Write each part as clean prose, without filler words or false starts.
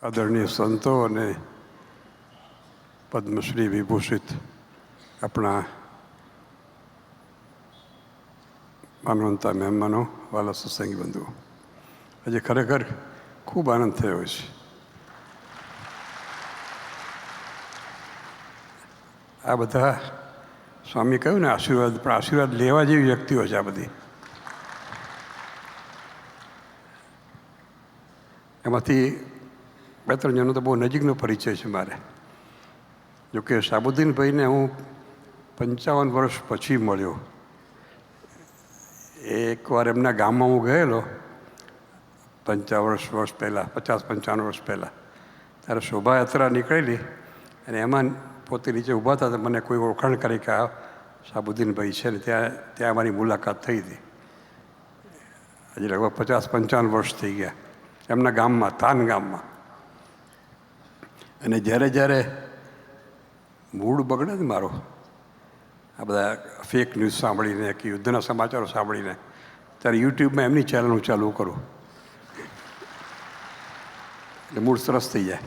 આદરણીય સંતો અને પદ્મશ્રી વિભૂષિત આપણા માનવંતા મહેમાનો, વાલા સત્સંગી બંધુઓ, આજે ખરેખર ખૂબ આનંદ થયો છે. આ બધા સ્વામી કહ્યું ને આશીર્વાદ, પણ આશીર્વાદ લેવા જેવી વ્યક્તિઓ છે આ બધી. એમાંથી બે ત્રણ જણનો તો બહુ નજીકનો પરિચય છે મારે. જોકે શાહબુદ્દીનભાઈને હું 55 વર્ષ પછી મળ્યો. એકવાર એમના ગામમાં હું ગયેલો 50 વર્ષ પહેલાં, 50-55 વર્ષ પહેલાં. ત્યારે શોભાયાત્રા નીકળેલી અને એમાં પોતે નીચે ઊભા હતા તો મને કોઈ ઓળખાણ કરી કે આ શાહબુદ્દીનભાઈ છે ને ત્યાં અમારી મુલાકાત થઈ હતી. હજી લગભગ 50-55 વર્ષ થઈ ગયા એમના ગામમાં, તાન ગામમાં. અને જ્યારે મૂડ બગડે ને મારો, આ બધા ફેક ન્યૂઝ સાંભળીને કે યુદ્ધના સમાચારો સાંભળીને, ત્યારે યુટ્યુબમાં એમની ચેનલ હું ચાલુ કરું એટલે મૂડ સરસ થઈ જાય.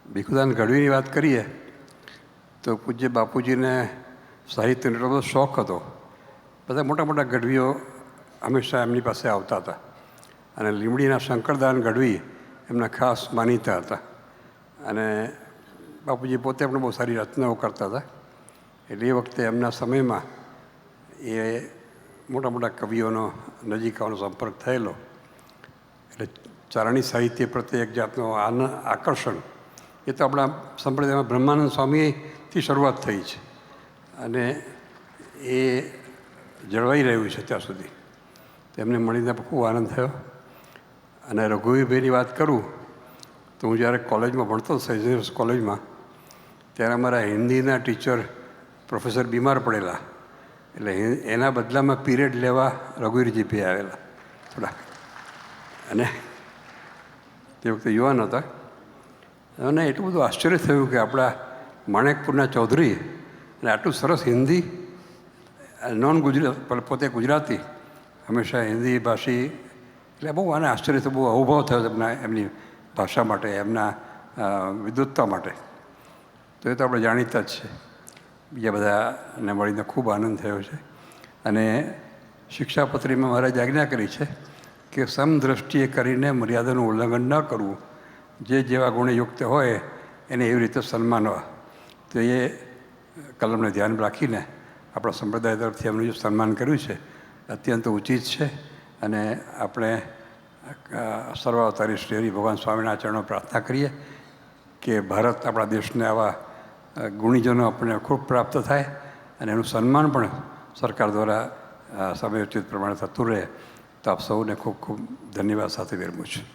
ભીખુદાન ગઢવીની વાત કરીએ તો પૂજ્ય બાપુજીને સાહિત્યનો એટલો બધો શોખ હતો. બધા મોટા મોટા ગઢવીઓ હંમેશા એમની પાસે આવતા હતા અને લીંબડીના શંકરદાન ગઢવી એમના ખાસ માનીતા હતા. અને બાપુજી પોતે પણ બહુ સારી રચનાઓ કરતા હતા. એટલે એ વખતે એમના સમયમાં એ મોટા મોટા કવિઓનો નજીક આવવાનો સંપર્ક થયેલો. એટલે ચારણી સાહિત્ય પ્રત્યે એક જાતનો આકર્ષણ એ તો આપણા સંપ્રદાયમાં બ્રહ્માનંદ સ્વામીથી શરૂઆત થઈ છે અને એ જળવાઈ રહ્યું છે ત્યાં સુધી. તેમને મળીને ખૂબ આનંદ થયો. અને રઘુવીરભાઈની વાત કરું તો હું જ્યારે કોલેજમાં ભણતો સેન્ટ ઝેવિયર્સ કોલેજમાં, ત્યારે અમારા હિન્દીના ટીચર પ્રોફેસર બીમાર પડેલા. એટલે એના બદલામાં પીરિયડ લેવા રઘુવીરજીભાઈ આવેલા થોડા. અને તે વખતે યુવાન હતા. અને એટલું બધું આશ્ચર્ય થયું કે આપણા માણેકપુરના ચૌધરી અને આટલું સરસ હિન્દી, નોન ગુજરાત, પોતે ગુજરાતી, હંમેશા હિન્દી ભાષી. એટલે બહુ આને આશ્ચર્ય થયું, બહુ અહોભાવ થયો એમની ભાષા માટે, એમના વિદ્વત્તા માટે. તો એ તો આપણે જાણીતા જ છે. બીજા બધાને મળીને ખૂબ આનંદ થયો છે. અને શિક્ષાપત્રીમાં મહારાજ આજ્ઞા કરી છે કે સમદ્રષ્ટિએ કરીને મર્યાદાનું ઉલ્લંઘન ન કરવું, જે જેવા ગુણે યુક્ત હોય એને એવી રીતે સન્માનવા. તો એ કલમને ધ્યાન રાખીને આપણા સંપ્રદાય તરફથી એમનું જે સન્માન કર્યું છે અત્યંત ઉચિત છે. અને આપણે સર્વાવતારી શ્રી હરિ ભગવાન સ્વામિનારાયણ ચરણો પ્રાર્થના કરીએ કે ભારત, આપણા દેશને આવા ગુણીજનો આપણને ખૂબ પ્રાપ્ત થાય અને એનું સન્માન પણ સરકાર દ્વારા સમયોચિત પ્રમાણે થતું રહે. તો આપ સૌને ખૂબ ખૂબ ધન્યવાદ સાથે વિરમું છું.